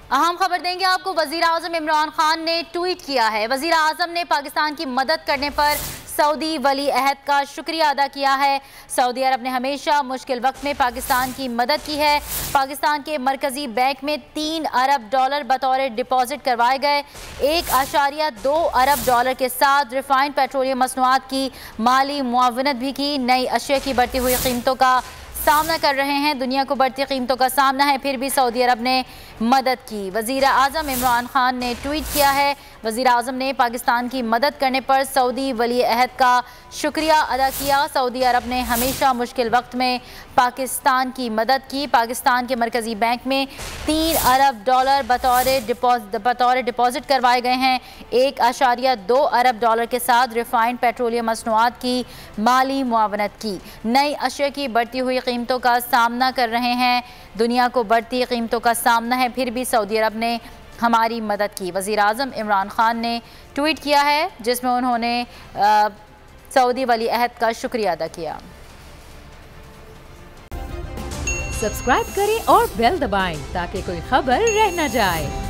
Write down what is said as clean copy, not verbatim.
अहम खबर देंगे आपको। वजीर आजम इमरान खान ने ट्वीट किया है। वजीर आजम ने पाकिस्तान की मदद करने पर सऊदी वली अहद का शुक्रिया अदा किया है। सऊदी अरब ने हमेशा मुश्किल वक्त में पाकिस्तान की मदद की है। पाकिस्तान के मरकजी बैंक में $3 अरब बतौर डिपॉजिट करवाए गए। 1.2 अरब डॉलर के साथ रिफाइंड पेट्रोलियम मसनूआत की माली मुआवनत भी की। नई अशिया की बढ़ती हुई कीमतों का सामना कर रहे हैं। दुनिया को बढ़ती कीमतों का सामना है, फिर भी सऊदी अरब ने मदद की। वजीर आजम इमरान खान ने ट्वीट किया है। वजीर आजम ने पाकिस्तान की मदद करने पर सऊदी वली अहद का शुक्रिया अदा किया। सऊदी अरब ने हमेशा मुश्किल वक्त में पाकिस्तान की मदद की। पाकिस्तान के मरकजी बैंक में $3 अरब बतौर डिपॉजिट करवाए गए हैं। 1.2 अरब डॉलर के साथ रिफाइंड पेट्रोलियम मसनूआत की माली मुआवनत की। नई अशिया की बढ़ती हुई कीमतों का सामना कर रहे हैं। दुनिया को बढ़ती कीमतों का सामना है, फिर भी सऊदी अरब ने हमारी मदद की। वज़ीर आज़म इमरान खान ने ट्वीट किया है जिसमें उन्होंने सऊदी वली अहद का शुक्रिया अदा किया। सब्सक्राइब करें और बेल दबाएं ताकि कोई खबर रह न जाए।